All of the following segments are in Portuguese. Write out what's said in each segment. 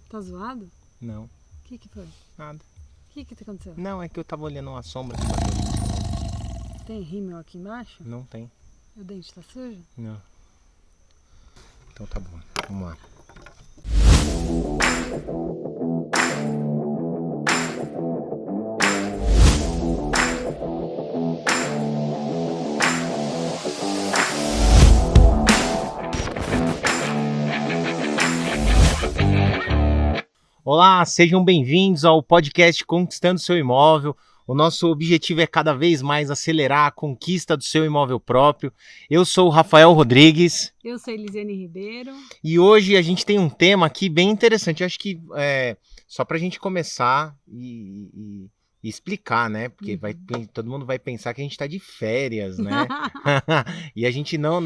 Tá zoado? Não, O que foi? nada. O que aconteceu? Não, é que eu tava olhando uma sombra que bateu. Tem rímel aqui embaixo? Não tem. O dente tá sujo? Não. Então tá bom, vamos lá. Olá, sejam bem-vindos ao podcast Conquistando Seu Imóvel. O nosso objetivo é cada vez mais acelerar a conquista do seu imóvel próprio. Eu sou o Rafael Rodrigues. Eu sou Elisiane Ribeiro. E hoje a gente tem um tema aqui bem interessante. Eu acho que só para a gente começar e explicar, né? Porque todo mundo vai pensar que a gente está de férias, né? E a gente não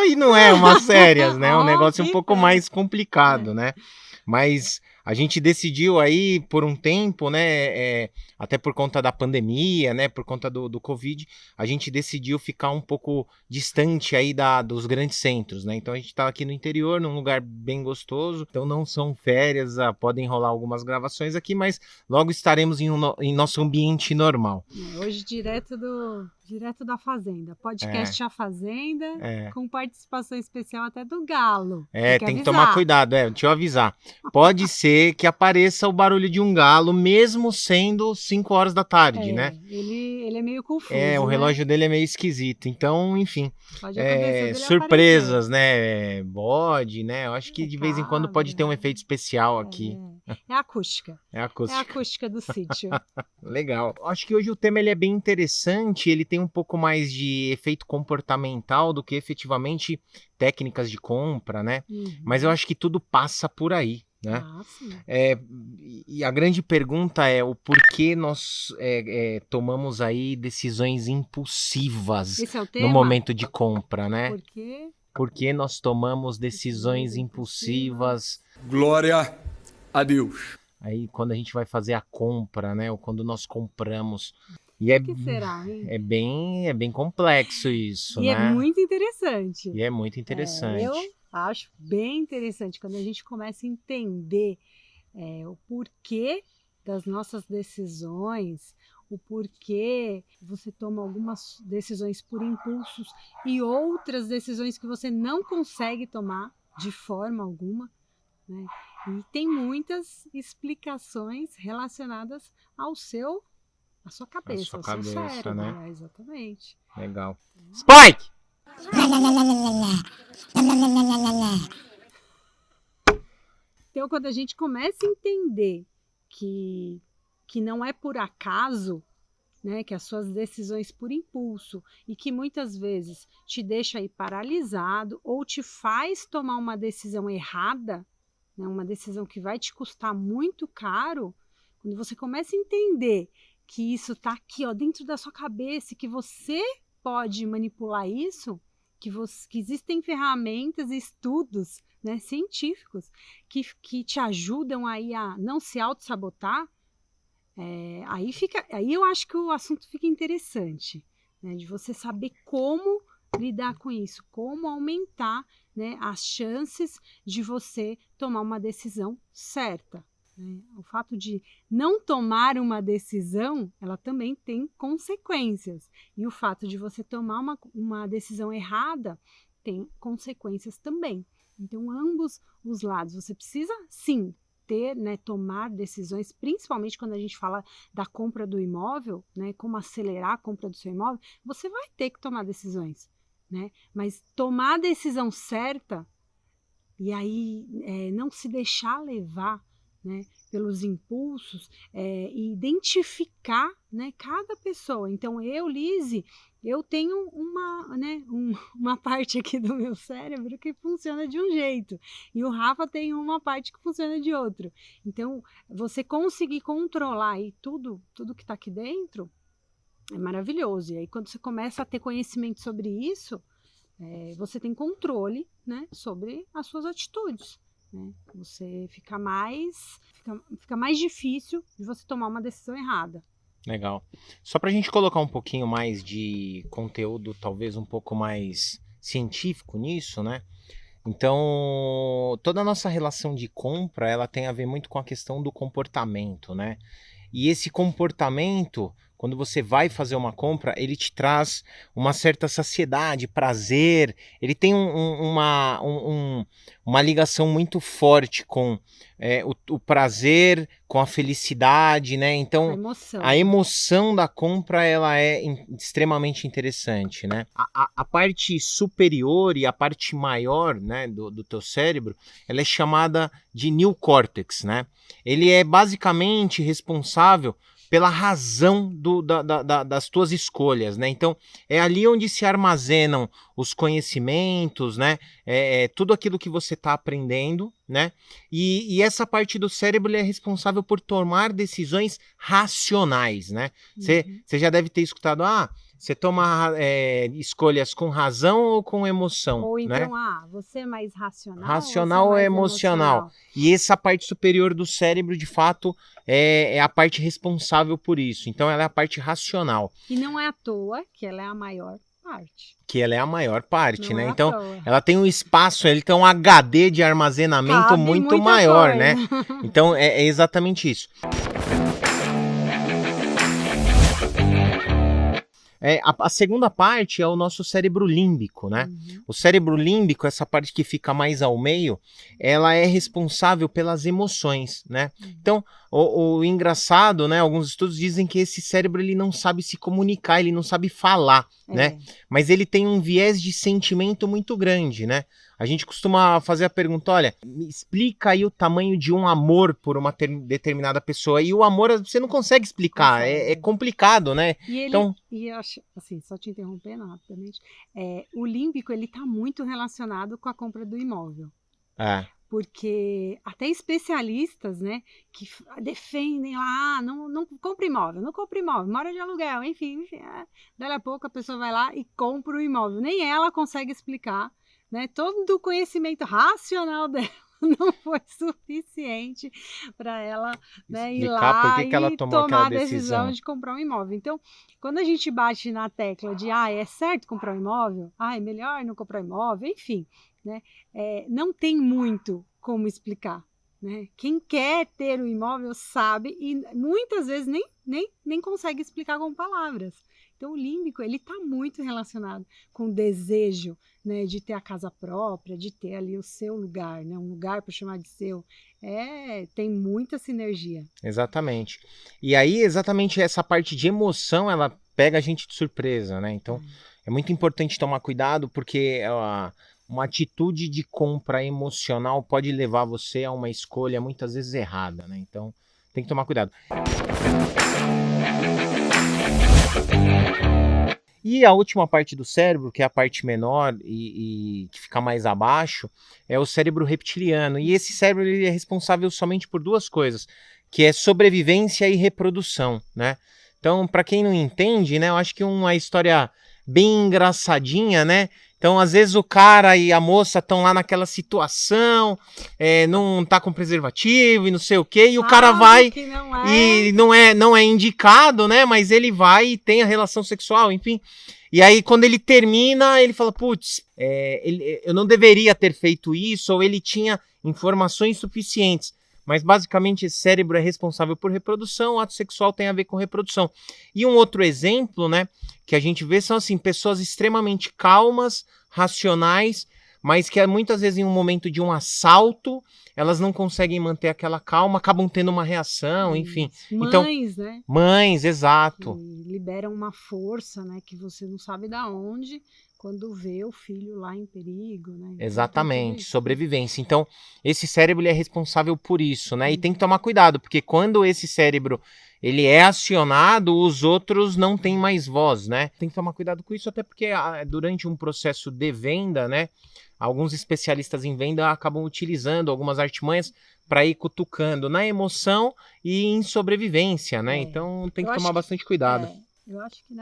e não é umas férias, né? É um negócio um pouco mais complicado, né? Mas a gente decidiu aí por um tempo, né, até por conta da pandemia, né, por conta do Covid, a gente decidiu ficar um pouco distante aí dos grandes centros, né, então a gente tá aqui no interior, num lugar bem gostoso, então não são férias, podem rolar algumas gravações aqui, mas logo estaremos em nosso ambiente normal. Hoje direto da Fazenda, podcast A Fazenda, com participação especial até do Galo. Tem que tomar cuidado, deixa eu avisar. Pode ser que apareça o barulho de um galo, mesmo sendo 5 horas da tarde, né? Ele é meio confuso, o relógio dele é meio esquisito, então, enfim, pode acontecer surpresas, né? Bode, né? Eu acho que de vez em quando pode ter um efeito especial aqui. É a acústica. É a acústica do sítio. Legal. Acho que hoje o tema ele é bem interessante, ele tem um pouco mais de efeito comportamental do que efetivamente técnicas de compra, né? Mas eu acho que tudo passa por aí, né? Sim. E a grande pergunta é o porquê nós tomamos aí decisões impulsivas no momento de compra, né? Por que nós tomamos decisões impulsivas? Glória a Deus. Aí quando a gente vai fazer a compra, né? Ou quando nós compramos. E o que será, hein? É bem complexo isso, né? E é muito interessante. Eu acho bem interessante quando a gente começa a entender o porquê das nossas decisões, o porquê você toma algumas decisões por impulsos e outras decisões que você não consegue tomar de forma alguma, né? E tem muitas explicações relacionadas à sua cabeça, ao seu cérebro, né? Exatamente. Legal. Spike! Então, quando a gente começa a entender que não é por acaso, né, que as suas decisões por impulso e que muitas vezes te deixa aí paralisado ou te faz tomar uma decisão errada, né, uma decisão que vai te custar muito caro, quando você começa a entender que isso está aqui, ó, dentro da sua cabeça, que você pode manipular isso, que existem ferramentas e estudos, né, científicos que te ajudam aí a não se auto-sabotar, aí eu acho que o assunto fica interessante, né, de você saber como lidar com isso, como aumentar, né, as chances de você tomar uma decisão certa. O fato de não tomar uma decisão, ela também tem consequências. E o fato de você tomar uma decisão errada tem consequências também. Então, ambos os lados. Você precisa, sim, tomar decisões, principalmente quando a gente fala da compra do imóvel, né, como acelerar a compra do seu imóvel, você vai ter que tomar decisões, né? Mas tomar a decisão certa e aí não se deixar levar, né, pelos impulsos, e identificar, né, cada pessoa. Então, Lise, eu tenho uma parte aqui do meu cérebro que funciona de um jeito, e o Rafa tem uma parte que funciona de outro. Então, você conseguir controlar aí tudo que está aqui dentro é maravilhoso. E aí, quando você começa a ter conhecimento sobre isso, você tem controle, né, sobre as suas atitudes. Né? Você fica mais difícil de você tomar uma decisão errada. Legal. Só para a gente colocar um pouquinho mais de conteúdo, talvez um pouco mais científico nisso, né? Então, toda a nossa relação de compra, ela tem a ver muito com a questão do comportamento, né? E esse comportamento, quando você vai fazer uma compra, ele te traz uma certa saciedade, prazer. Ele tem uma ligação muito forte com o prazer, com a felicidade, né? A Então, emoção. a emoção da compra, ela é extremamente interessante, né? A parte superior e a parte maior, né, do teu cérebro, ela é chamada de neocórtex, né? Ele é basicamente responsável pela razão das tuas escolhas, né? Então, é ali onde se armazenam os conhecimentos, né? Tudo aquilo que você está aprendendo, né? E essa parte do cérebro é responsável por tomar decisões racionais, né? Você já deve ter escutado, você toma escolhas com razão ou com emoção, Ou né? então, você é mais racional Racional ou ou você é mais emocional? E essa parte superior do cérebro, de fato, é a parte responsável por isso. Então, ela é a parte racional. E não é à toa que ela é a maior parte. Que ela é a maior parte, Não né? é à Então, toa. ela tem um espaço, ele tem um HD de armazenamento Cabe muito muita maior, coisa. né? Então, é exatamente isso. A segunda parte é o nosso cérebro límbico, né? O cérebro límbico, essa parte que fica mais ao meio, ela é responsável pelas emoções, né? Então, o engraçado, né? Alguns estudos dizem que esse cérebro ele não sabe se comunicar, ele não sabe falar, né? Mas ele tem um viés de sentimento muito grande, né? A gente costuma fazer a pergunta, olha, me explica aí o tamanho de um amor por uma determinada pessoa. E o amor você não consegue explicar, é complicado, né? E eu acho, assim, só te interrompendo rapidamente, o límbico, ele tá muito relacionado com a compra do imóvel. Porque até especialistas, né, que defendem lá, não compra imóvel, não compra imóvel, mora de aluguel, enfim, daí a pouco a pessoa vai lá e compra o imóvel. Nem ela consegue explicar, né, todo o conhecimento racional dela não foi suficiente para ela, né, ir lá que ela e tomou tomar aquela a decisão decisão de comprar um imóvel. Então, quando a gente bate na tecla de, é certo comprar um imóvel? É melhor não comprar um imóvel? Enfim, né, não tem muito como explicar, né? Quem quer ter um imóvel sabe e muitas vezes nem consegue explicar com palavras. Então, o límbico, ele está muito relacionado com o desejo, né, de ter a casa própria, de ter ali o seu lugar, né, um lugar para chamar de seu. Tem muita sinergia. Exatamente. E aí, exatamente essa parte de emoção, ela pega a gente de surpresa, né? Então, é muito importante tomar cuidado, porque uma atitude de compra emocional pode levar você a uma escolha muitas vezes errada, né? Então, tem que tomar cuidado. E a última parte do cérebro, que é a parte menor e que fica mais abaixo, é o cérebro reptiliano. E esse cérebro ele é responsável somente por duas coisas, que é sobrevivência e reprodução, né? Então, para quem não entende, né, eu acho que uma história bem engraçadinha, né? Então, às vezes o cara e a moça estão lá naquela situação, não tá com preservativo e não sei o quê, e o cara vai e não é indicado, né? Mas ele vai e tem a relação sexual, enfim. E aí, quando ele termina, ele fala, putz, eu não deveria ter feito isso, ou ele tinha informações suficientes. Mas, basicamente, esse cérebro é responsável por reprodução, o ato sexual tem a ver com reprodução. E um outro exemplo, né, que a gente vê são, assim, pessoas extremamente calmas, racionais, mas que muitas vezes em um momento de um assalto, elas não conseguem manter aquela calma, acabam tendo uma reação, enfim. Mães, então, né? Mães, exato. Que liberam uma força, né, que você não sabe da onde, quando vê o filho lá em perigo, né? Exatamente, sobrevivência. Então, esse cérebro ele é responsável por isso, né? E tem que tomar cuidado, porque quando esse cérebro ele é acionado, os outros não têm mais voz, né? Tem que tomar cuidado com isso, até porque durante um processo de venda, né? Alguns especialistas em venda acabam utilizando algumas artimanhas para ir cutucando na emoção e em sobrevivência, né? Então tem que tomar bastante cuidado. Eu acho que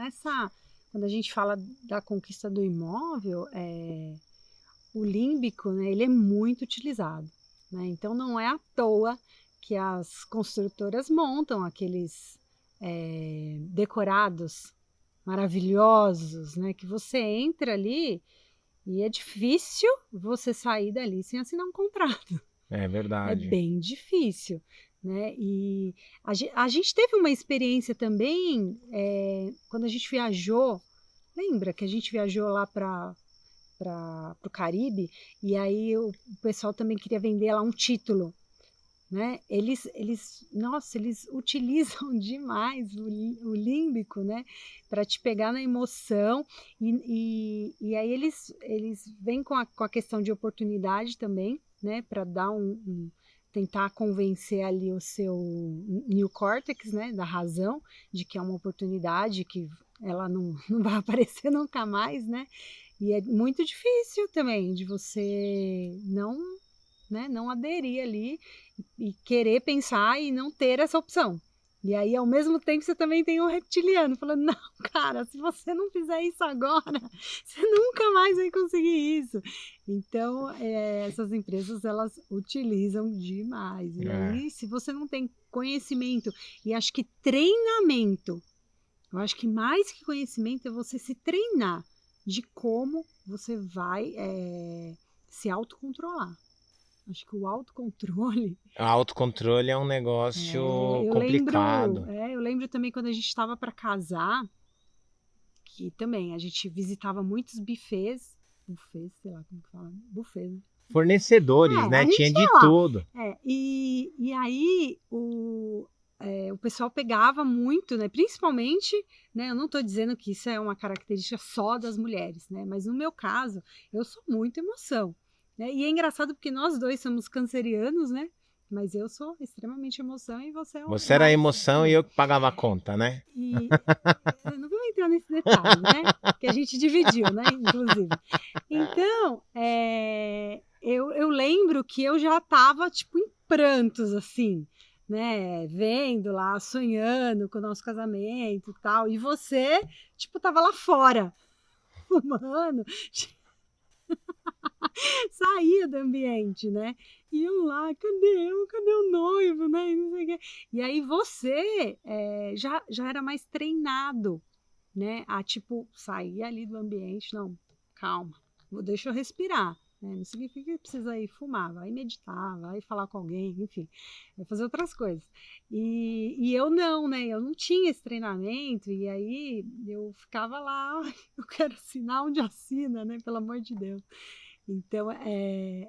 quando a gente fala da conquista do imóvel, o límbico, né, ele é muito utilizado, né? Então não é à toa que as construtoras montam aqueles decorados maravilhosos, né? Que você entra ali E é difícil você sair dali sem assinar um contrato. É É verdade. bem difícil, né? E a gente teve uma experiência também, quando a gente viajou. Lembra que a gente viajou lá para o Caribe? E aí o pessoal também queria vender lá um título, né? Nossa, eles utilizam demais o límbico, né? Para te pegar na emoção. E aí eles vêm com a questão de oportunidade também, né? Para dar tentar convencer ali o seu neocórtex, né? Da razão, de que é uma oportunidade, que ela não vai aparecer nunca mais, né? E é muito difícil também de você não aderir ali e querer pensar e não ter essa opção. E aí, ao mesmo tempo, você também tem um reptiliano falando, não, cara, se você não fizer isso agora, você nunca mais vai conseguir isso. Então, essas empresas, elas utilizam demais. E aí, se você não tem conhecimento, e acho que treinamento, eu acho que mais que conhecimento é você se treinar de como você vai se autocontrolar. Acho que o autocontrole... O autocontrole é um negócio complicado. Eu lembro também quando a gente estava para casar, que também a gente visitava muitos buffets, sei lá como que fala, buffet, né? Fornecedores, né? Tinha de tudo. E aí o pessoal pegava muito, né? Principalmente, né? Eu não estou dizendo que isso é uma característica só das mulheres, né? Mas no meu caso, eu sou muito emoção. Né? E é engraçado porque nós dois somos cancerianos, né? Mas eu sou extremamente emoção e você é Você era a emoção e eu que pagava a conta, né? E eu não vou entrar nesse detalhe, né? Que a gente dividiu, né? Inclusive. Então, eu lembro que eu já estava, tipo, em prantos, assim, né? Vendo lá, sonhando com o nosso casamento e tal. E você, tipo, tava lá fora, fumando. Saía do ambiente, né? E eu lá, cadê o noivo, né? E não sei o quê. E aí você já era mais treinado, né? A tipo, sair ali do ambiente, não, calma, deixa eu respirar. Né? Não significa que precisa ir fumar, vai meditar, vai falar com alguém, enfim, vai fazer outras coisas. E eu não, né? Eu não tinha esse treinamento, e aí eu ficava lá, eu quero assinar onde assina, né? Pelo amor de Deus. Então,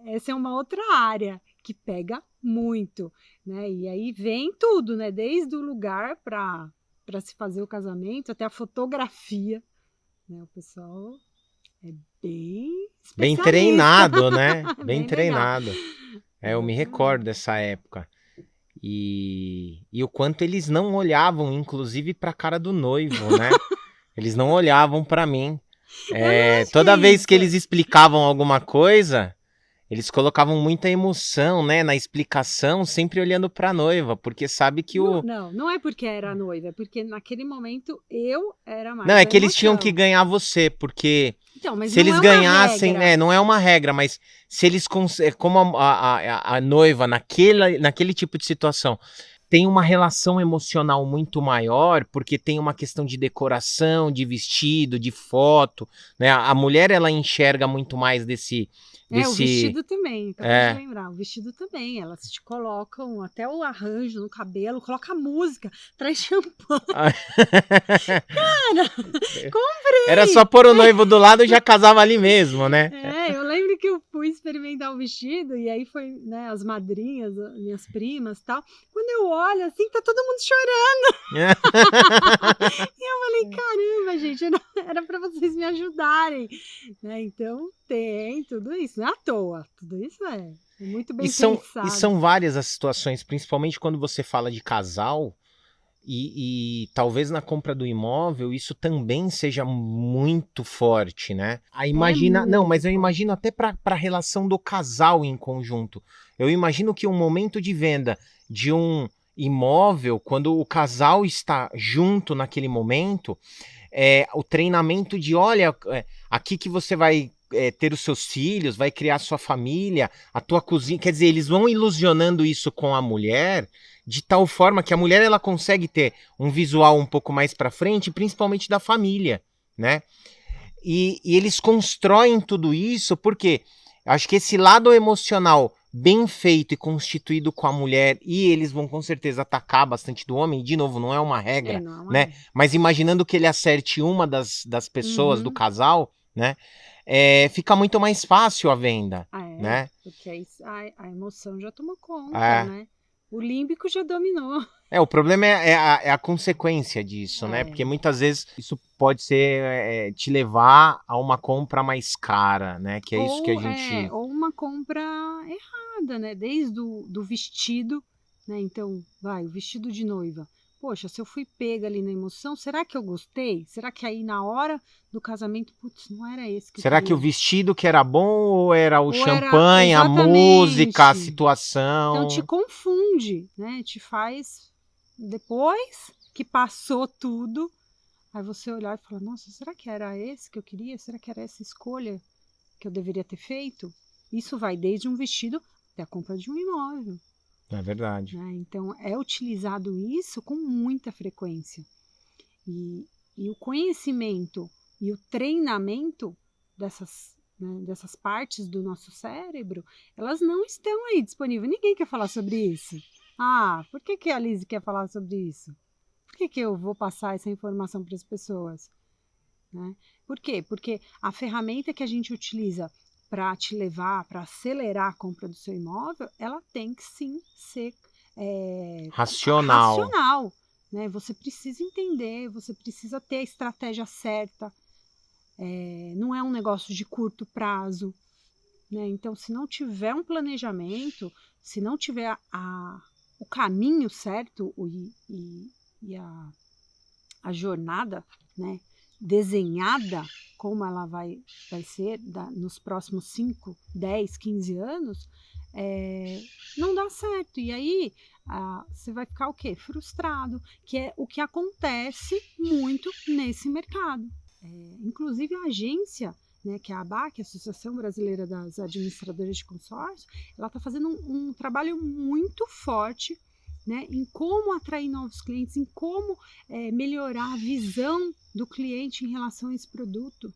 essa é uma outra área que pega muito, né? E aí vem tudo, né? Desde o lugar para se fazer o casamento até a fotografia, né? O pessoal é bem treinado, né? Bem treinado. Eu me recordo Exatamente. dessa época. E o quanto eles não olhavam, inclusive, para a cara do noivo, né? Eles não olhavam para mim. Toda vez que eles explicavam alguma coisa, eles colocavam muita emoção, né, na explicação, sempre olhando para a noiva, porque sabe que Não é porque era noiva, é porque naquele momento eu era mais Não, é da que eles tinham emoção. que ganhar você, porque Então, mas se não eles é uma ganhassem, regra. não é uma regra, mas se eles, como a noiva naquele tipo de situação tem uma relação emocional muito maior, porque tem uma questão de decoração, de vestido, de foto, né? A mulher, ela enxerga muito mais desse... O vestido também, acabei de lembrar, o vestido também, elas te colocam até o arranjo no cabelo, coloca música, traz champanhe. Cara, comprei! Era só pôr o noivo do lado e já casava ali mesmo, né? Eu lembro que eu fui experimentar o vestido, e aí foi, né, as madrinhas, minhas primas e tal. Quando eu olho assim, tá todo mundo chorando. E eu falei, caramba, gente, era pra vocês me ajudarem. Né? Então, tem tudo isso, não é à toa. Tudo isso é muito bem pensado. E são várias as situações, principalmente quando você fala de casal, e talvez na compra do imóvel isso também seja muito forte, né? Mas eu imagino até para a relação do casal em conjunto. Eu imagino que um momento de venda de um imóvel, quando o casal está junto naquele momento, o treinamento de, olha, aqui que você vai ter os seus filhos, vai criar sua família, a tua cozinha, quer dizer, eles vão ilusionando isso com a mulher, de tal forma que a mulher, ela consegue ter um visual um pouco mais para frente, principalmente da família, né? E eles constroem tudo isso porque acho que esse lado emocional bem feito e constituído com a mulher, e eles vão com certeza atacar bastante do homem, de novo, não é uma regra, não é uma né? regra. Mas imaginando que ele acerte uma das pessoas do casal, né? Fica muito mais fácil a venda, né? Porque aí a emoção já tomou conta, É. né? O límbico já dominou. O problema é a consequência disso, né? Porque muitas vezes isso pode ser te levar a uma compra mais cara, né? Que é isso que a gente... Ou uma compra errada, né? Desde do vestido, né? Então, o vestido de noiva. Poxa, se eu fui pega ali na emoção, será que eu gostei? Será que aí na hora do casamento, putz, não era esse que eu Será queria? que o vestido que era bom ou era o Ou champanhe, a música, a situação? Então te confunde, né? Te faz... Depois que passou tudo, aí você olhar e falar, nossa, será que era esse que eu queria? Será que era essa escolha que eu deveria ter feito? Isso vai desde um vestido até a compra de um imóvel. É verdade. Né? Então, é utilizado isso com muita frequência. E o conhecimento e o treinamento dessas partes do nosso cérebro, elas não estão aí disponíveis. Ninguém quer falar sobre isso. Por que a Lizzy quer falar sobre isso? Por que eu vou passar essa informação para as pessoas? Né? Por quê? Porque a ferramenta que a gente utiliza para te levar, para acelerar a compra do seu imóvel, ela tem que sim ser racional. Né? Você precisa entender, você precisa ter a estratégia certa. Não é um negócio de curto prazo. Né? Então, se não tiver um planejamento, se não tiver o caminho certo e a jornada, né, desenhada, como ela vai ser nos próximos 5, 10, 15 anos, não dá certo. E aí você vai ficar o quê? Frustrado, que é o que acontece muito nesse mercado. Inclusive a agência, né, que é a ABAC, a Associação Brasileira das Administradoras de Consórcio, ela está fazendo um trabalho muito forte, né, em como atrair novos clientes, em como melhorar a visão do cliente em relação a esse produto,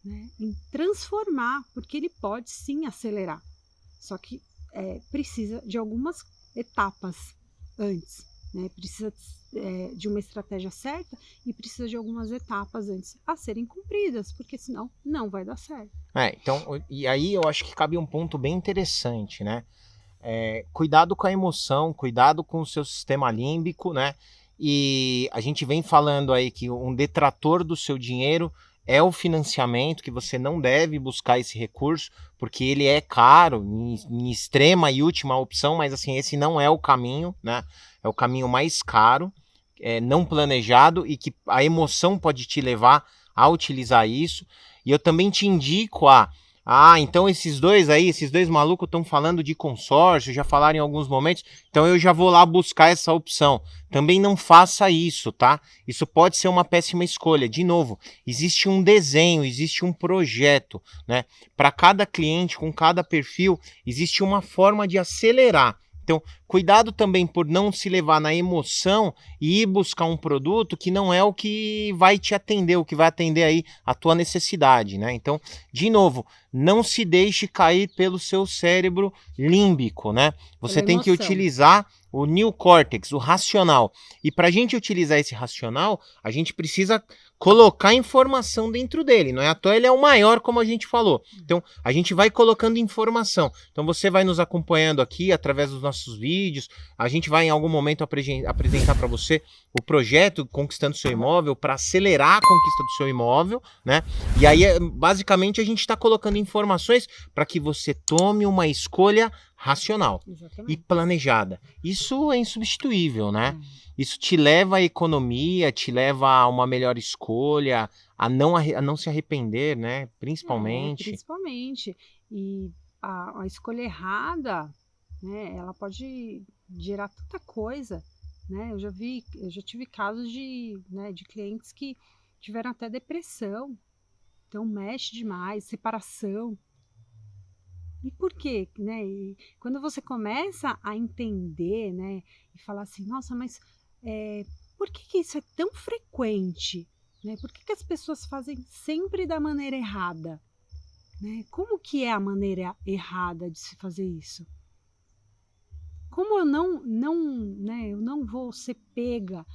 né, em transformar, porque ele pode sim acelerar, só que precisa de algumas etapas antes. Né, precisa de uma estratégia certa e precisa de algumas etapas antes a serem cumpridas, porque senão não vai dar certo. Então, e aí eu acho que cabe um ponto bem interessante, né? Cuidado com a emoção, cuidado com o seu sistema límbico, né? E a gente vem falando aí que um detrator do seu dinheiro é o financiamento, que você não deve buscar esse recurso, porque ele é caro, em extrema e última opção, mas assim, esse não é o caminho, né? É o caminho mais caro, não planejado, e que a emoção pode te levar a utilizar isso. E eu também te indico então esses dois malucos estão falando de consórcio, já falaram em alguns momentos, então eu já vou lá buscar essa opção. Também não faça isso, tá? Isso pode ser uma péssima escolha. De novo, existe um desenho, existe um projeto, né? Para cada cliente, com cada perfil, existe uma forma de acelerar. Então, cuidado também por não se levar na emoção e ir buscar um produto que não é o que vai te atender, o que vai atender aí a tua necessidade, né? Então, de novo, não se deixe cair pelo seu cérebro límbico, né? Você tem que utilizar o neocórtex, o racional. E para a gente utilizar esse racional, a gente precisa colocar informação dentro dele. Não é à toa, ele é o maior, como a gente falou. Então, a gente vai colocando informação. Então, você vai nos acompanhando aqui através dos nossos vídeos. A gente vai, em algum momento, apresentar para você o projeto Conquistando Seu Imóvel para acelerar a conquista do seu imóvel, né? E aí, basicamente, a gente está colocando informações para que você tome uma escolha racional. Exatamente. E planejada. Isso é insubstituível, né? Isso te leva à economia, te leva a uma melhor escolha, a não se arrepender, né? Principalmente. E a escolha errada, né? Ela pode gerar tanta coisa, né? Eu já tive casos de clientes que tiveram até depressão. Então mexe demais, separação. E por quê? Né? E quando você começa a entender, né, e falar assim, nossa, mas por que isso é tão frequente? né? Por que as pessoas fazem sempre da maneira errada? Né? Como que é a maneira errada de se fazer isso? Como eu eu não vou ser pega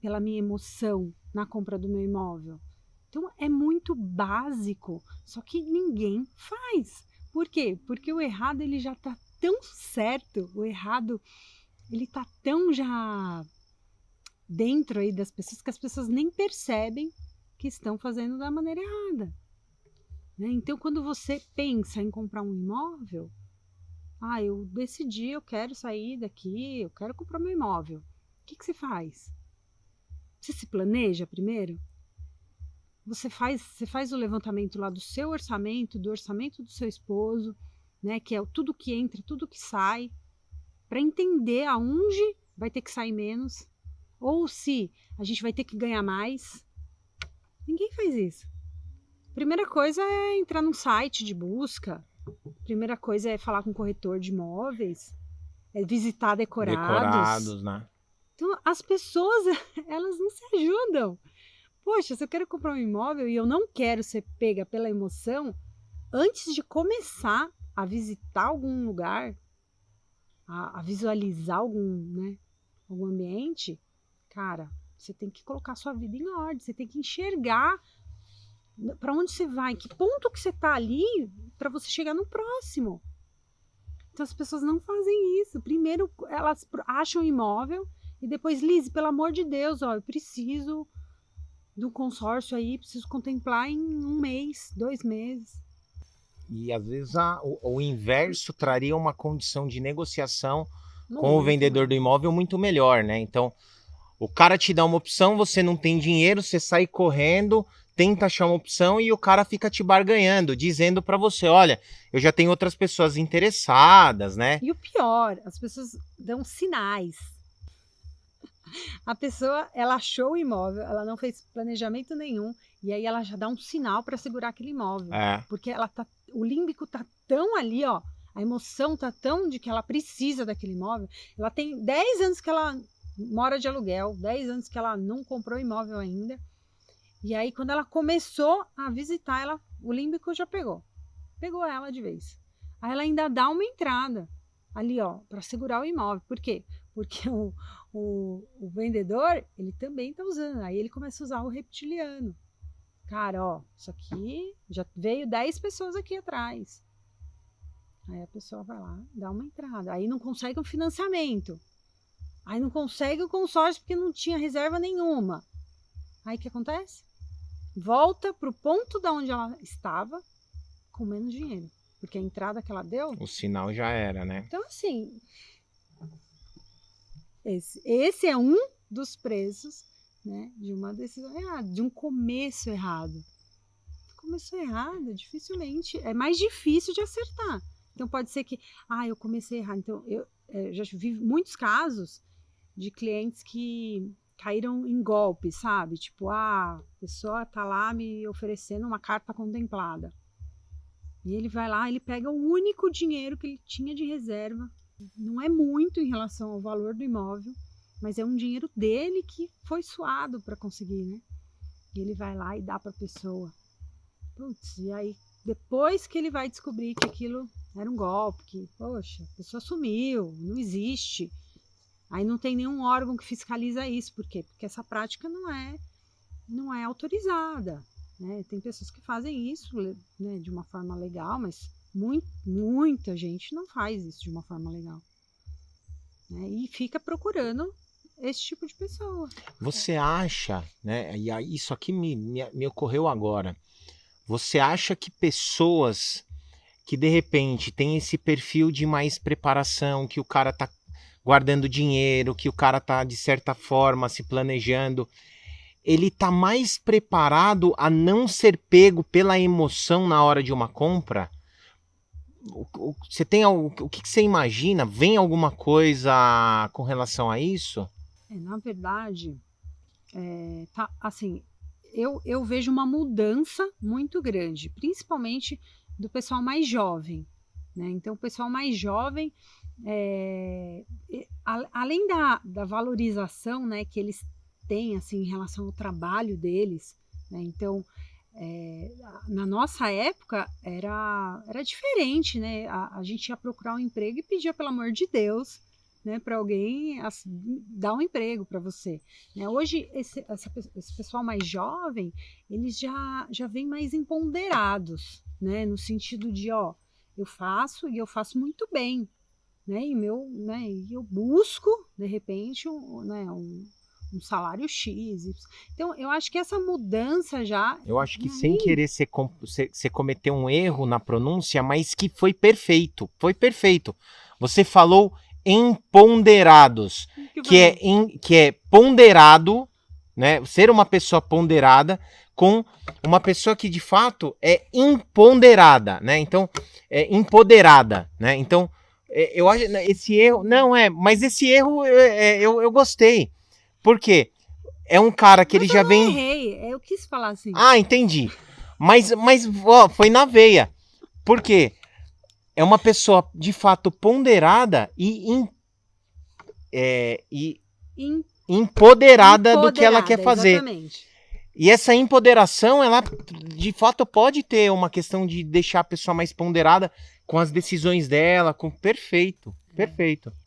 pela minha emoção na compra do meu imóvel? Então é muito básico, só que ninguém faz. Por quê? Porque o errado ele já está tão certo, o errado ele está tão já dentro aí das pessoas que as pessoas nem percebem que estão fazendo da maneira errada. Né? Então quando você pensa em comprar um imóvel, eu decidi, eu quero sair daqui, eu quero comprar meu imóvel. O que você faz? Você se planeja primeiro? Você faz o levantamento lá do seu orçamento, do orçamento do seu esposo, né? Que é tudo que entra, tudo que sai, para entender aonde vai ter que sair menos, ou se a gente vai ter que ganhar mais. Ninguém faz isso. Primeira coisa é entrar num site de busca. Primeira coisa é falar com o corretor de imóveis, é visitar decorados. Né? Então, as pessoas, elas não se ajudam. Poxa, se eu quero comprar um imóvel e eu não quero ser pega pela emoção, antes de começar a visitar algum lugar, a visualizar algum ambiente, cara, você tem que colocar sua vida em ordem, você tem que enxergar para onde você vai, que ponto que você está ali para você chegar no próximo. Então as pessoas não fazem isso. Primeiro elas acham um imóvel e depois, Liz, pelo amor de Deus, eu preciso do consórcio aí, preciso contemplar em 1 mês, 2 meses. E às vezes o inverso traria uma condição de negociação com o vendedor do imóvel muito melhor, né? Então, o cara te dá uma opção, você não tem dinheiro, você sai correndo, tenta achar uma opção e o cara fica te barganhando, dizendo para você, olha, eu já tenho outras pessoas interessadas, né? E o pior, as pessoas dão sinais. A pessoa, ela achou o imóvel, ela não fez planejamento nenhum, e aí ela já dá um sinal para segurar aquele imóvel. Porque o límbico tá tão ali, ó, a emoção tá tão de que ela precisa daquele imóvel. Ela tem 10 anos que ela mora de aluguel, 10 anos que ela não comprou imóvel ainda. E aí, quando ela começou a visitar, o límbico já pegou ela de vez. Aí ela ainda dá uma entrada ali, ó, para segurar o imóvel. Por quê? Porque o vendedor, ele também tá usando. Aí ele começa a usar o reptiliano. Cara, ó, isso aqui já veio 10 pessoas aqui atrás. Aí a pessoa vai lá, dá uma entrada. Aí não consegue um financiamento. Aí não consegue o consórcio porque não tinha reserva nenhuma. Aí o que acontece? Volta pro ponto da onde ela estava com menos dinheiro. Porque a entrada que ela deu... O sinal já era, né? Então, assim... Esse é um dos preços, né, de uma decisão errada, de um começo errado. Começo errado, dificilmente... É mais difícil de acertar. Então, pode ser que... eu comecei errado. Então, eu já vi muitos casos de clientes que caíram em golpe, sabe? Tipo, a pessoa tá lá me oferecendo uma carta contemplada. E ele vai lá, ele pega o único dinheiro que ele tinha de reserva. Não é muito em relação ao valor do imóvel, mas é um dinheiro dele que foi suado para conseguir, né? E ele vai lá e dá para a pessoa. Putz, e aí depois que ele vai descobrir que aquilo era um golpe, que, poxa, a pessoa sumiu, não existe. Aí não tem nenhum órgão que fiscaliza isso. Por quê? Porque essa prática não é autorizada. Né? Tem pessoas que fazem isso, né, de uma forma legal, mas muita gente não faz isso de uma forma legal. Né? E fica procurando esse tipo de pessoa. Você acha, né? E isso aqui me ocorreu agora. Você acha que pessoas que de repente têm esse perfil de mais preparação, que o cara tá guardando dinheiro, que o cara tá de certa forma se planejando, ele tá mais preparado a não ser pego pela emoção na hora de uma compra? Você tem o que você imagina? Vem alguma coisa com relação a isso? Na verdade, tá, assim, eu vejo uma mudança muito grande, principalmente do pessoal mais jovem. Né? Então, o pessoal mais jovem, além da valorização, né, que eles têm assim, em relação ao trabalho deles, né? Então, na nossa época era diferente, né? A gente ia procurar um emprego e pedia, pelo amor de Deus, né, para alguém dar um emprego para você, né? Hoje esse pessoal mais jovem, eles já vêm mais empoderados, né, no sentido de, ó, eu faço e eu faço muito bem, né, e eu busco de repente um salário X. Então eu acho que essa mudança já, Eu acho que sem querer você cometeu um erro na pronúncia, mas que foi perfeito. Foi perfeito. Você falou empoderados, que é ponderado, né? Ser uma pessoa ponderada com uma pessoa que de fato é empoderada, né? Então, empoderada, né? Então, eu acho esse erro, mas esse erro eu gostei. Por quê? É um cara que ele já vem. Eu errei, eu quis falar assim. Ah, entendi. Mas ó, foi na veia. Por quê? É uma pessoa de fato ponderada e empoderada do que ela quer fazer. Exatamente. E essa empoderação, ela de fato pode ter uma questão de deixar a pessoa mais ponderada com as decisões dela, com perfeito.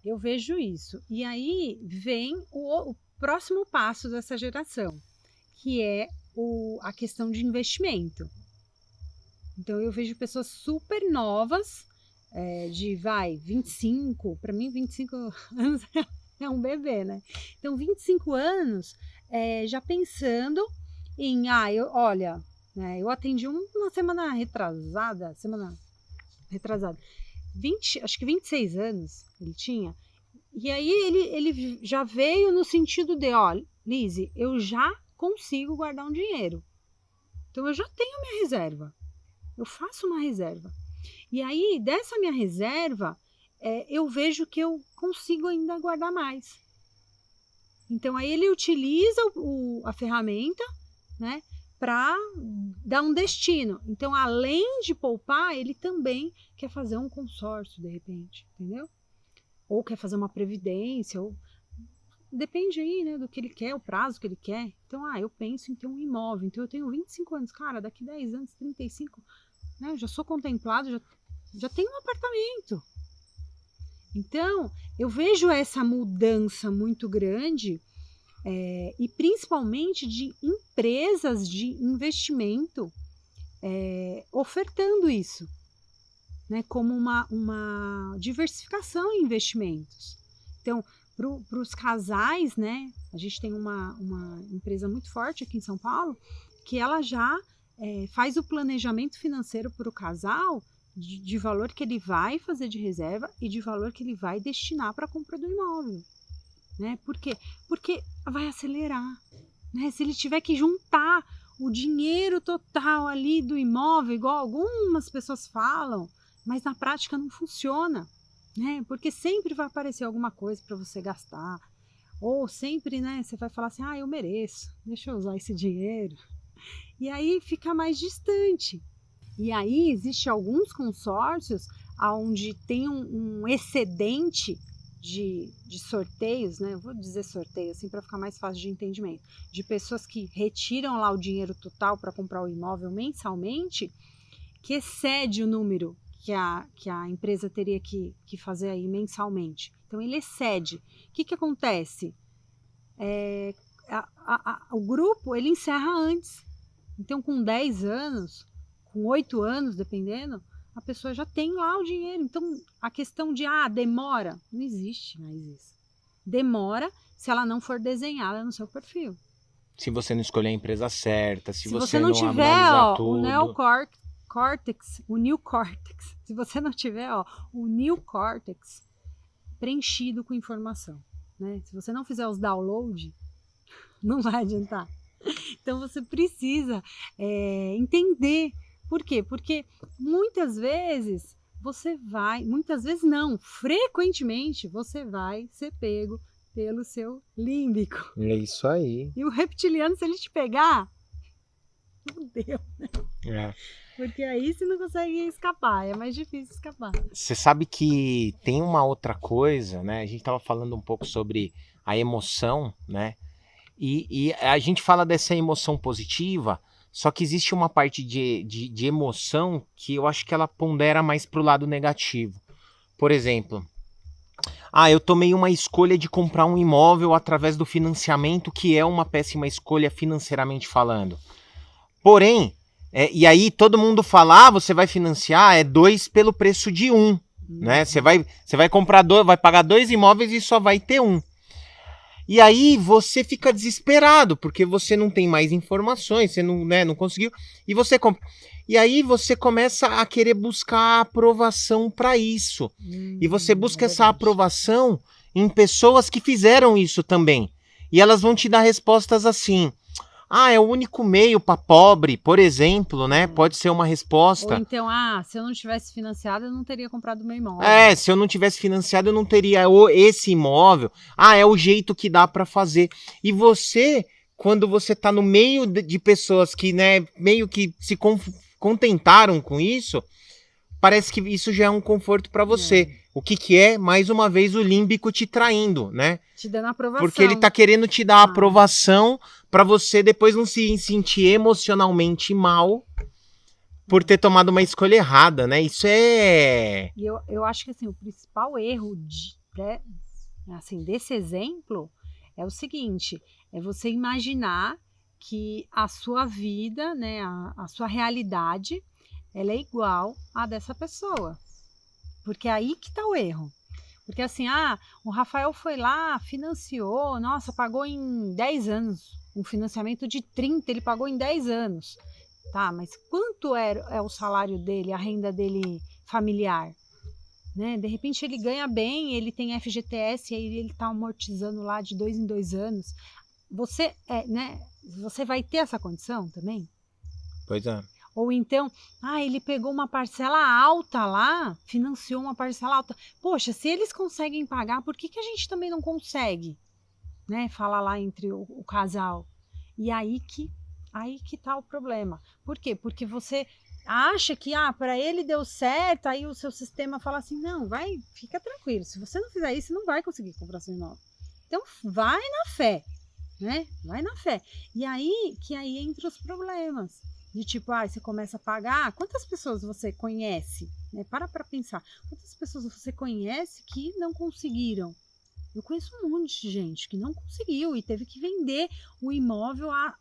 Eu vejo isso. E aí vem o próximo passo dessa geração, que é a questão de investimento. Então eu vejo pessoas super novas, de 25, para mim 25 anos é um bebê, né? Então 25 anos já pensando em, olha, né, eu atendi uma semana retrasada, acho que 26 anos ele tinha, e aí ele já veio no sentido de, ó, Lise, eu já consigo guardar um dinheiro, então eu já tenho minha reserva, eu faço uma reserva, e aí dessa minha reserva eu vejo que eu consigo ainda guardar mais. Então aí ele utiliza a ferramenta, né, para dar um destino. Então, além de poupar, ele também quer fazer um consórcio, de repente, entendeu? Ou quer fazer uma previdência, ou depende aí, né, do que ele quer, o prazo que ele quer. Então, eu penso em ter um imóvel. Então, eu tenho 25 anos, cara, daqui 10 anos, 35, né, já sou contemplado, já tenho um apartamento. Então, eu vejo essa mudança muito grande, e principalmente de empresas de investimento ofertando isso, né, como uma diversificação em investimentos. Então, para os casais, né, a gente tem uma empresa muito forte aqui em São Paulo, que ela já faz o planejamento financeiro para o casal de valor que ele vai fazer de reserva e de valor que ele vai destinar para a compra do imóvel. Né? Por quê? Porque vai acelerar. Né? Se ele tiver que juntar o dinheiro total ali do imóvel, igual algumas pessoas falam, mas na prática não funciona. Né? Porque sempre vai aparecer alguma coisa para você gastar. Ou sempre, né, você vai falar assim, eu mereço, deixa eu usar esse dinheiro. E aí fica mais distante. E aí existe alguns consórcios onde tem um excedente de sorteios, né? Eu vou dizer sorteio assim para ficar mais fácil de entendimento, de pessoas que retiram lá o dinheiro total para comprar o imóvel mensalmente, que excede o número que a empresa teria que fazer aí mensalmente. Então ele excede. O que acontece? O grupo ele encerra antes. Então com 10 anos, com 8 anos, dependendo, a pessoa já tem lá o dinheiro. Então, a questão de, demora, não existe mais isso. Demora se ela não for desenhada no seu perfil. Se você não escolher a empresa certa, se você não tiver analisar tudo. o neocórtex, o neocórtex, se você não tiver o neocórtex preenchido com informação, né? Se você não fizer os downloads, não vai adiantar. Então, você precisa entender. Por quê? Porque muitas vezes frequentemente você vai ser pego pelo seu límbico. É isso aí. E o reptiliano, se ele te pegar, fudeu, né? Porque aí você não consegue escapar, é mais difícil escapar. Você sabe que tem uma outra coisa, né? A gente estava falando um pouco sobre a emoção, né? E a gente fala dessa emoção positiva, só que existe uma parte de emoção que eu acho que ela pondera mais pro lado negativo. Por exemplo, eu tomei uma escolha de comprar um imóvel através do financiamento, que é uma péssima escolha financeiramente falando. Porém, e aí todo mundo fala, você vai financiar, 2 pelo preço de 1. Né? Você vai comprar 2, vai pagar 2 imóveis e só vai ter 1. E aí você fica desesperado, porque você não tem mais informações, você não conseguiu, e você compra. E aí você começa a querer buscar aprovação para isso. E você busca essa aprovação em pessoas que fizeram isso também. E elas vão te dar respostas assim: é o único meio para pobre, por exemplo, né? Pode ser uma resposta. Ou então, se eu não tivesse financiado, eu não teria comprado meu imóvel. Se eu não tivesse financiado, eu não teria esse imóvel. É o jeito que dá para fazer. E você, quando você tá no meio de pessoas que, né, meio que se contentaram com isso, parece que isso já é um conforto para você. O que é? Mais uma vez, o límbico te traindo, né? Te dando aprovação. Porque ele tá querendo te dar aprovação para você depois não se sentir emocionalmente mal por ter tomado uma escolha errada, né? Isso é... E eu acho que assim, o principal erro desse exemplo é o seguinte: é você imaginar que a sua vida, né, a sua realidade, ela é igual à dessa pessoa. Porque é aí que tá o erro. Porque assim, o Rafael foi lá, financiou, nossa, pagou em 10 anos. Um financiamento de 30, ele pagou em 10 anos. Tá, mas quanto é o salário dele, a renda dele familiar? Né? De repente ele ganha bem, ele tem FGTS, aí ele tá amortizando lá de 2 em 2 anos. Você vai ter essa condição também? Pois é. Ou então, ele pegou uma parcela alta lá, financiou uma parcela alta. Poxa, se eles conseguem pagar, por que a gente também não consegue? Né? Fala lá entre o casal. E aí que tá o problema. Por quê? Porque você acha que, para ele deu certo, aí o seu sistema fala assim, não, fica tranquilo, se você não fizer isso, você não vai conseguir comprar seu imóvel. Então, vai na fé, né? Vai na fé. E aí entra os problemas. De tipo, você começa a pagar, quantas pessoas você conhece? Né? Para pensar, quantas pessoas você conhece que não conseguiram? Eu conheço um monte de gente que não conseguiu e teve que vender o imóvel a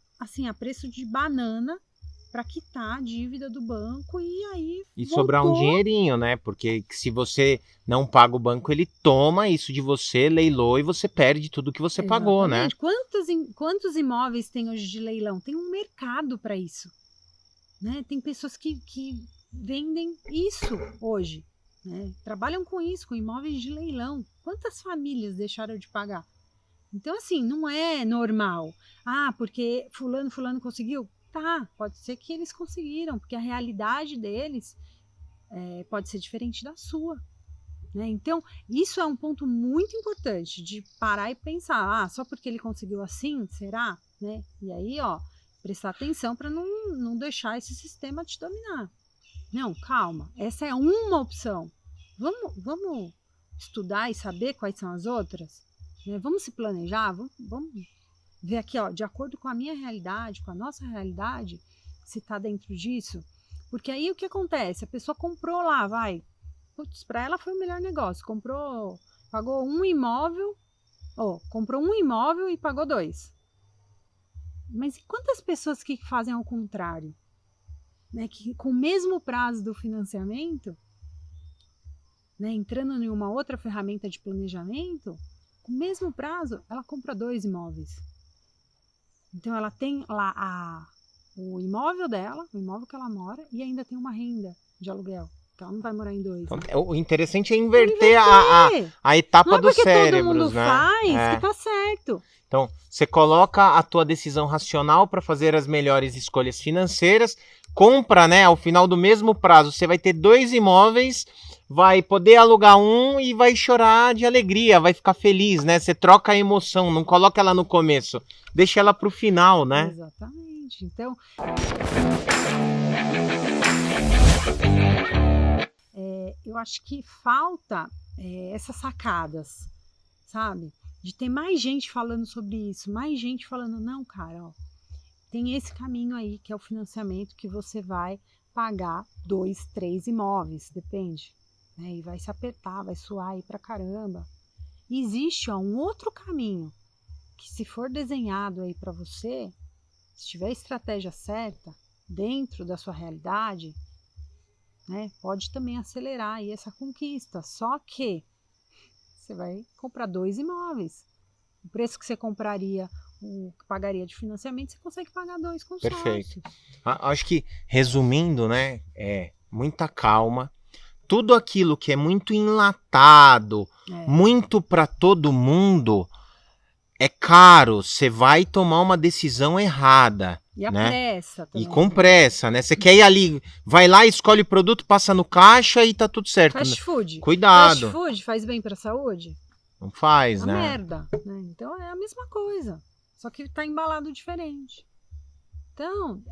preço de banana para quitar a dívida do banco e sobrar um dinheirinho, né? Porque se você não paga o banco, ele toma isso de você, leiloa e você perde tudo que você pagou, né? Quantos imóveis tem hoje de leilão? Tem um mercado para isso. Né? Tem pessoas que vendem isso hoje, né? Trabalham com isso, com imóveis de leilão. Quantas famílias deixaram de pagar? Então, assim, não é normal. Porque fulano conseguiu. Tá, pode ser que eles conseguiram, porque a realidade deles pode ser diferente da sua. Né? Então, isso é um ponto muito importante de parar e pensar, só porque ele conseguiu assim, será? Né? E aí, prestar atenção para não deixar esse sistema te dominar. Não, calma, essa é uma opção. Vamos estudar e saber quais são as outras? Né? Vamos se planejar, vamos ver aqui, de acordo com a minha realidade, com a nossa realidade, se está dentro disso. Porque aí o que acontece? A pessoa comprou lá, para ela foi o melhor negócio. Pagou um imóvel, comprou um imóvel e pagou 2. Mas e quantas pessoas que fazem ao contrário? Né? Que com o mesmo prazo do financiamento, né, entrando em uma outra ferramenta de planejamento, com o mesmo prazo, ela compra 2 imóveis. Então ela tem lá o imóvel dela, o imóvel que ela mora, e ainda tem uma renda de aluguel. Então ela não vai morar em 2. Né? O interessante é inverter a etapa dos cérebros, todo mundo né? faz que tá certo. Então, você coloca a tua decisão racional para fazer as melhores escolhas financeiras, compra, né, ao final do mesmo prazo, você vai ter 2 imóveis, vai poder alugar um e vai chorar de alegria, vai ficar feliz, né? Você troca a emoção, não coloca ela no começo, deixa ela pro final, né? Exatamente. Então, eu acho que falta essas sacadas, sabe? de ter mais gente falando sobre isso, mais gente falando, não, cara, ó, tem esse caminho aí, que é o financiamento, que você vai pagar 2, 3 imóveis, depende, né? E vai se apertar, vai suar aí pra caramba. E existe, ó, um outro caminho, que se for desenhado aí para você, se tiver a estratégia certa, dentro da sua realidade, né, pode também acelerar aí essa conquista. Só que você vai comprar 2 imóveis. O preço que você compraria, o que pagaria de financiamento, você consegue pagar 2 consórcios. Perfeito. Acho que, resumindo, né, muita calma. Tudo aquilo que é muito enlatado, muito para todo mundo, é caro. Você vai tomar uma decisão errada. E a né? pressa também. E com pressa, né? Você quer ir ali, vai lá, escolhe o produto, passa no caixa e tá tudo certo. Fast food. Cuidado. Fast food faz bem para a saúde? Não faz, É né? merda, né? Então é a mesma coisa, só que tá embalado diferente. Então,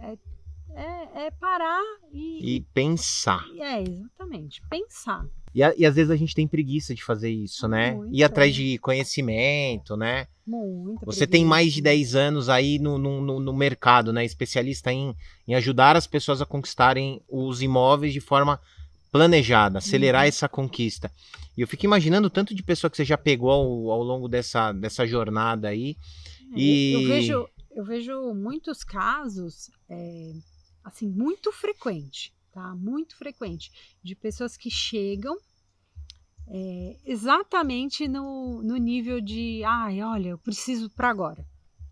é parar E pensar. Exatamente, pensar. E às vezes a gente tem preguiça de fazer isso, né? Muito, Ir atrás de conhecimento, né? Muito. Você tem mais de 10 anos aí no mercado, né? Especialista em ajudar as pessoas a conquistarem os imóveis de forma planejada, acelerar essa conquista. E eu fico imaginando o tanto de pessoa que você já pegou ao longo dessa jornada aí. Eu vejo muitos casos, assim, muito frequente, tá? Muito frequente, de pessoas que chegam exatamente no nível de, olha, eu preciso para agora,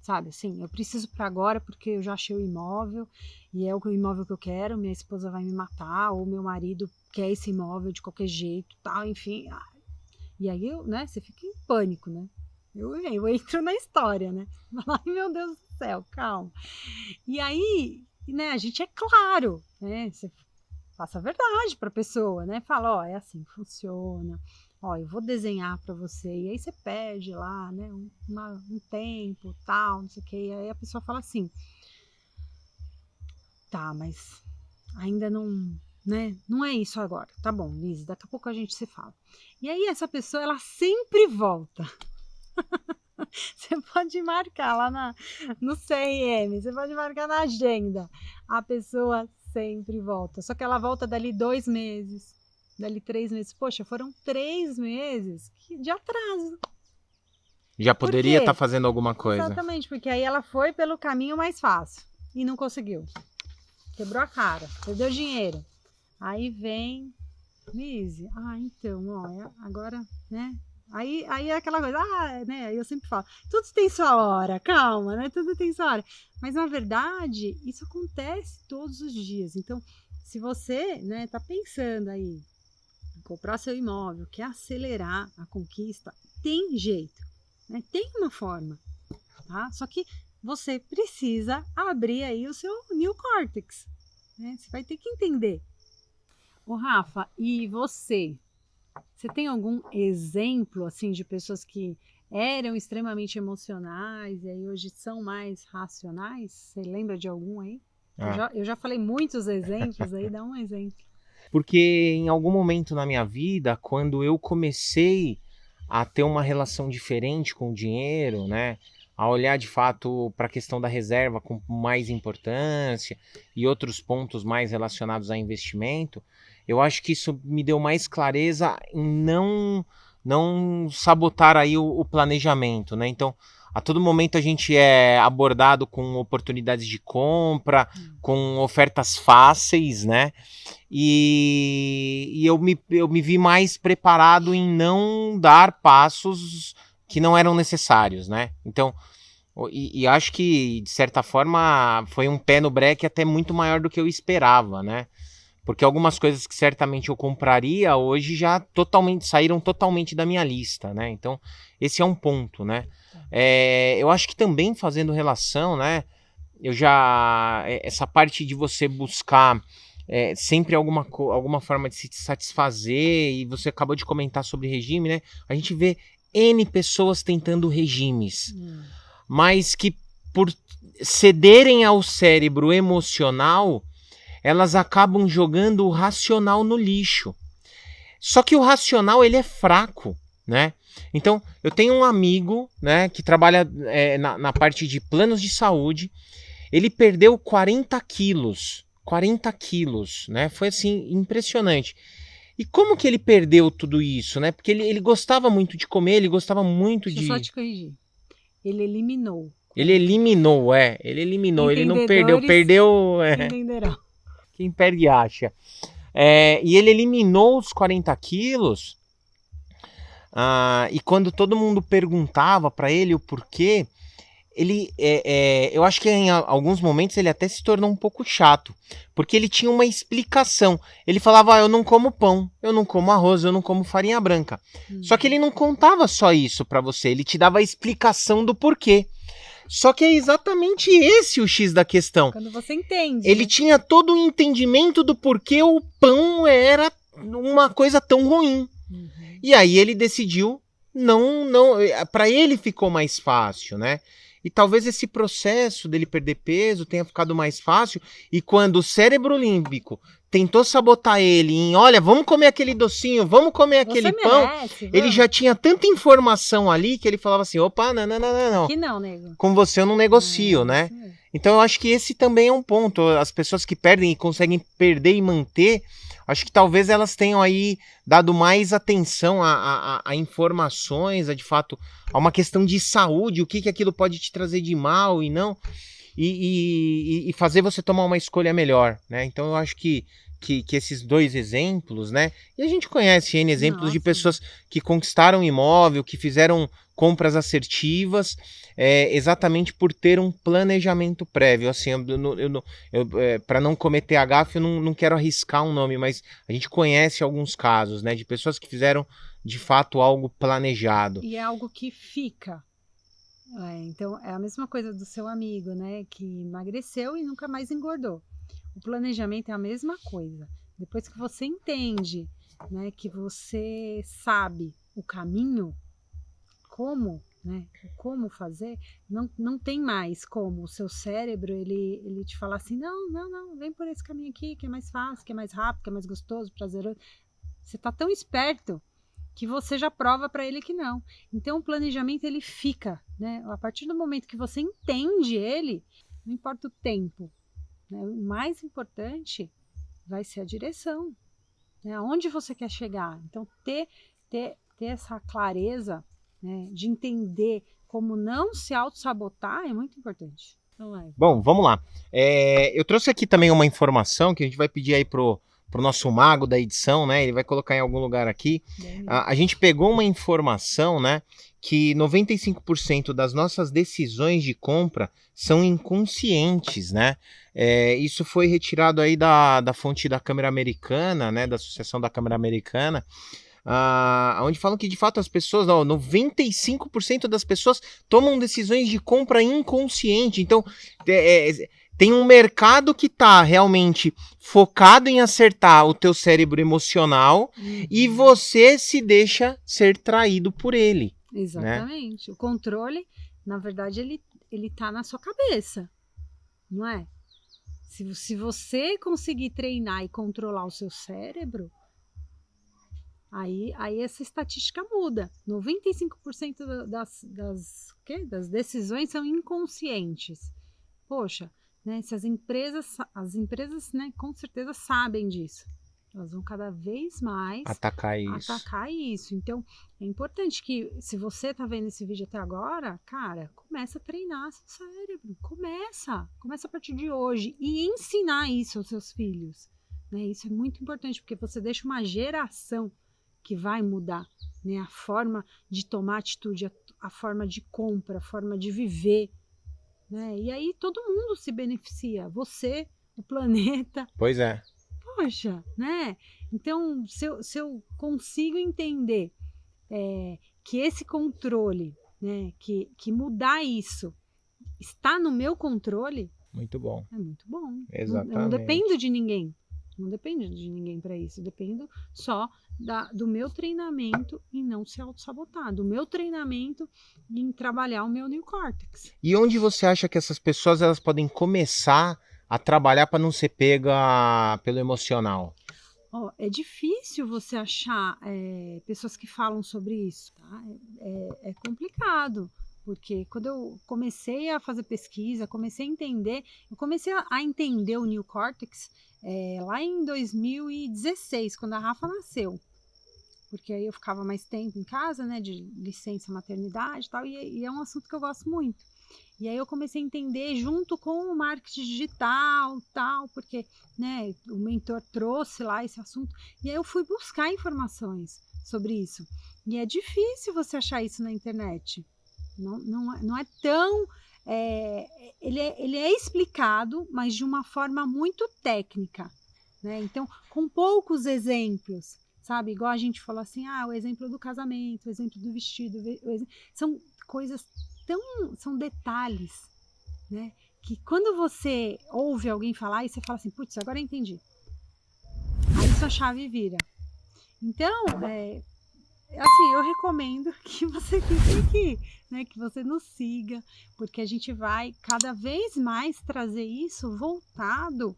sabe? Assim, eu preciso para agora porque eu já achei o imóvel e é o imóvel que eu quero, minha esposa vai me matar ou meu marido quer esse imóvel de qualquer jeito, tal, enfim. E aí, você fica em pânico, né? Eu entro na história, né? Ai, meu Deus do céu, calma. E aí, né, a gente é claro, né? Você passa a verdade para a pessoa, né? Fala, é assim que funciona. Eu vou desenhar para você. E aí você pede lá, né? Um tempo, tal, não sei o quê. E aí a pessoa fala assim, tá, mas ainda não, né? Não é isso agora. Tá bom, Liz, daqui a pouco a gente se fala. E aí essa pessoa, ela sempre volta. Você pode marcar lá no CRM, você pode marcar na agenda. A pessoa sempre volta. Só que ela volta dali 2 meses, dali 3 meses. Poxa, foram 3 meses de atraso. Já poderia estar fazendo alguma coisa. Exatamente, porque aí ela foi pelo caminho mais fácil e não conseguiu. Quebrou a cara, perdeu dinheiro. Aí vem, Liz, então, agora, né? Aí é aquela coisa, né? Eu sempre falo, tudo tem sua hora, calma, né? Tudo tem sua hora. Mas na verdade, isso acontece todos os dias. Então, se você, né, tá pensando aí em comprar seu imóvel, quer acelerar a conquista, tem jeito, né? Tem uma forma, tá? Só que você precisa abrir aí o seu neocórtex, né? Você vai ter que entender. Ô, Rafa, e você tem algum exemplo, assim, de pessoas que eram extremamente emocionais e aí hoje são mais racionais? Você lembra de algum aí? Eu já falei muitos exemplos aí, dá um exemplo. Porque em algum momento na minha vida, quando eu comecei a ter uma relação diferente com o dinheiro, né? A olhar de fato para a questão da reserva com mais importância e outros pontos mais relacionados a investimento, eu acho que isso me deu mais clareza em não sabotar aí o planejamento, né? Então, a todo momento a gente é abordado com oportunidades de compra, com ofertas fáceis, né? E eu me vi mais preparado em não dar passos que não eram necessários, né? Então, e acho que, de certa forma, foi um pé no breque até muito maior do que eu esperava, né? Porque algumas coisas que certamente eu compraria hoje já saíram totalmente da minha lista, né? Então, esse é um ponto, né? Eu acho que também fazendo relação, né? Essa parte de você buscar sempre alguma forma de se satisfazer, e você acabou de comentar sobre regime, né? A gente vê N pessoas tentando regimes, mas que por cederem ao cérebro emocional, elas acabam jogando o racional no lixo. Só que o racional, ele é fraco, né? Então, eu tenho um amigo, né, que trabalha na parte de planos de saúde. Ele perdeu 40 quilos. 40 quilos, né? Foi assim, impressionante. E como que ele perdeu tudo isso, né? Porque ele gostava muito de comer, ele gostava muito Deixa de... eu só te corrigir. Ele eliminou. Ele eliminou, ele eliminou, ele não perdeu, Entendedores entenderão. quem perde acha. E ele eliminou os 40 quilos, e quando todo mundo perguntava para ele o porquê, eu acho que em alguns momentos ele até se tornou um pouco chato, porque ele tinha uma explicação. Ele falava, eu não como pão, eu não como arroz, eu não como farinha branca. Só que ele não contava só isso para você, ele te dava a explicação do porquê. Só que é exatamente esse o X da questão. Quando você entende. Ele tinha todo o entendimento do porquê o pão era uma coisa tão ruim. Uhum. E aí ele decidiu não, para ele ficou mais fácil, né? E talvez esse processo dele perder peso tenha ficado mais fácil. E quando o cérebro límbico tentou sabotar ele em, olha, vamos comer aquele docinho, vamos comer aquele pão, ele já tinha tanta informação ali que ele falava assim, opa, não. Que não, nego. Com você eu não negocio, né? Então eu acho que esse também é um ponto. As pessoas que perdem e conseguem perder e manter, acho que talvez elas tenham aí dado mais atenção a informações, de fato, a uma questão de saúde, o que aquilo pode te trazer de mal e não, e fazer você tomar uma escolha melhor, né? Então eu acho que esses dois exemplos, né? E a gente conhece N exemplos de pessoas que conquistaram imóvel, que fizeram compras assertivas, exatamente por ter um planejamento prévio. Assim, para não cometer a gafe, eu não quero arriscar um nome, mas a gente conhece alguns casos, né? De pessoas que fizeram, de fato, algo planejado. E é algo que fica. Então, é a mesma coisa do seu amigo, né? Que emagreceu e nunca mais engordou. O planejamento é a mesma coisa. Depois que você entende, né, que você sabe o caminho, como fazer, não tem mais como o seu cérebro ele te falar assim, não, vem por esse caminho aqui, que é mais fácil, que é mais rápido, que é mais gostoso, prazeroso. Você tá tão esperto que você já prova para ele que não. Então o planejamento ele fica, né? A partir do momento que você entende ele, não importa o tempo, né? O mais importante vai ser a direção, né? Aonde você quer chegar. Então ter essa clareza, né, de entender como não se auto-sabotar é muito importante. Bom, vamos lá. Eu trouxe aqui também uma informação que a gente vai pedir aí pro nosso mago da edição, né? Ele vai colocar em algum lugar aqui. A gente pegou uma informação, né? Que 95% das nossas decisões de compra são inconscientes, né? Isso foi retirado aí da fonte da Câmara Americana, né? Da Associação da Câmara Americana, onde falam que de fato as pessoas, 95% das pessoas tomam decisões de compra inconsciente. Então, tem um mercado que está realmente focado em acertar o teu cérebro emocional, e você se deixa ser traído por ele. Exatamente. Né? O controle, na verdade, ele tá na sua cabeça, não é? Se você conseguir treinar e controlar o seu cérebro, aí essa estatística muda. 95% das decisões são inconscientes. Poxa, né, se as empresas, né, com certeza sabem disso. Elas vão cada vez mais atacar isso. Então, é importante que, se você está vendo esse vídeo até agora, cara, começa a treinar seu cérebro. Começa a partir de hoje e ensinar isso aos seus filhos. Né? Isso é muito importante, porque você deixa uma geração que vai mudar, né, a forma de tomar atitude, a forma de compra, a forma de viver. Né? E aí todo mundo se beneficia, você, o planeta. Pois é. Poxa, né? Então, se eu consigo entender que esse controle, né, que mudar isso está no meu controle, muito bom. É muito bom. Exatamente. Eu não dependo de ninguém. Não dependo de ninguém para isso. Eu dependo só do meu treinamento em não se auto-sabotar, do meu treinamento em trabalhar o meu neocórtex. E onde você acha que essas pessoas elas podem começar a trabalhar para não ser pega pelo emocional? Ó, é difícil você achar pessoas que falam sobre isso, tá? É complicado, porque quando eu comecei a fazer pesquisa, comecei a entender, eu comecei a entender o Neocórtex lá em 2016, quando a Rafa nasceu. Porque aí eu ficava mais tempo em casa, né, de licença maternidade e tal, e é um assunto que eu gosto muito. E aí eu comecei a entender junto com o marketing digital, tal, porque, né, o mentor trouxe lá esse assunto, e aí eu fui buscar informações sobre isso. E é difícil você achar isso na internet. Não é tão... ele é explicado, mas de uma forma muito técnica, né? Então, com poucos exemplos, sabe? Igual a gente falou assim, o exemplo do casamento, o exemplo do vestido, são coisas são detalhes, né? Que quando você ouve alguém falar e você fala assim, putz, agora eu entendi. Aí sua chave vira. Então, assim, eu recomendo que você fique aqui, né? Que você nos siga, porque a gente vai cada vez mais trazer isso voltado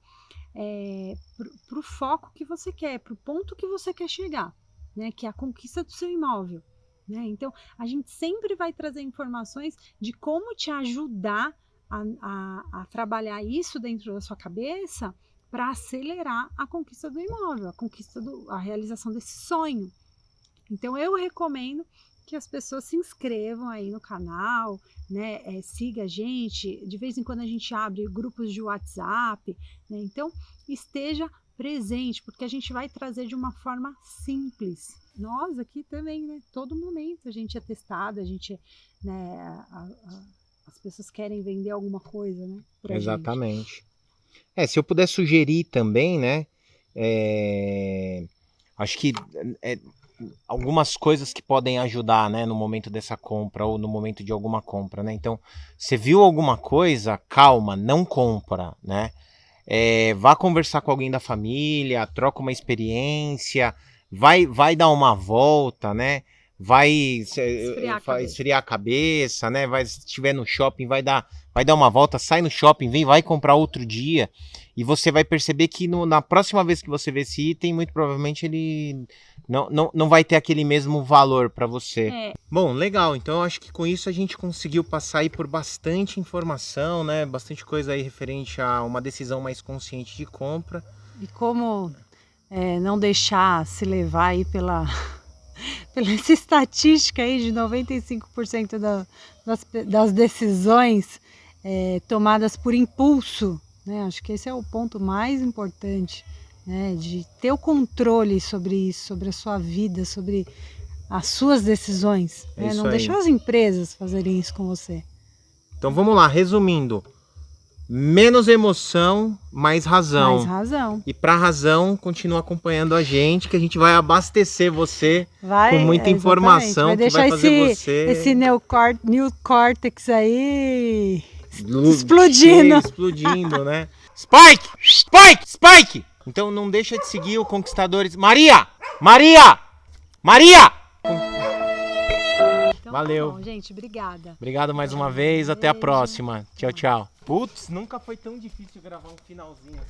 para o foco que você quer, para o ponto que você quer chegar, né? Que é a conquista do seu imóvel. Né? Então, a gente sempre vai trazer informações de como te ajudar a trabalhar isso dentro da sua cabeça para acelerar a conquista do imóvel, a realização desse sonho. Então, eu recomendo que as pessoas se inscrevam aí no canal, né? Siga a gente, de vez em quando a gente abre grupos de WhatsApp, né? Então, esteja presente, porque a gente vai trazer de uma forma simples. Nós aqui também, né? Todo momento a gente é testado, a gente, né? As pessoas querem vender alguma coisa, né? Pra Exatamente. Se eu puder sugerir também, né? Acho que algumas coisas que podem ajudar, né, no momento dessa compra ou no momento de alguma compra, né? Então, você viu alguma coisa, calma, não compra, né? Vá conversar com alguém da família, troca uma experiência, vai dar uma volta, né? Vai esfriar a cabeça, né? Se estiver no shopping, vai dar uma volta, sai no shopping, vai comprar outro dia, e você vai perceber que na próxima vez que você ver esse item, muito provavelmente ele não vai ter aquele mesmo valor para você. Bom, legal, então eu acho que com isso a gente conseguiu passar aí por bastante informação, né? Bastante coisa aí referente a uma decisão mais consciente de compra. E como não deixar se levar aí pela essa estatística aí de 95% das decisões tomadas por impulso, né? Acho que esse é o ponto mais importante, né? De ter o controle sobre isso, sobre a sua vida, sobre as suas decisões, né? Não deixar as empresas fazerem isso com você. Então vamos lá, resumindo: menos emoção, mais razão. Mais razão. E para razão, continua acompanhando a gente, que a gente vai abastecer você com muita informação que vai fazer esse neocórtex aí explodindo. Explodindo, né? Spike! Spike! Spike! Então não deixa de seguir o Conquistadores. Maria! Maria! Maria! Então, valeu. Tá bom, gente. Obrigada. Obrigado mais uma vez. Até a próxima. Tchau, tchau. Putz, nunca foi tão difícil gravar um finalzinho.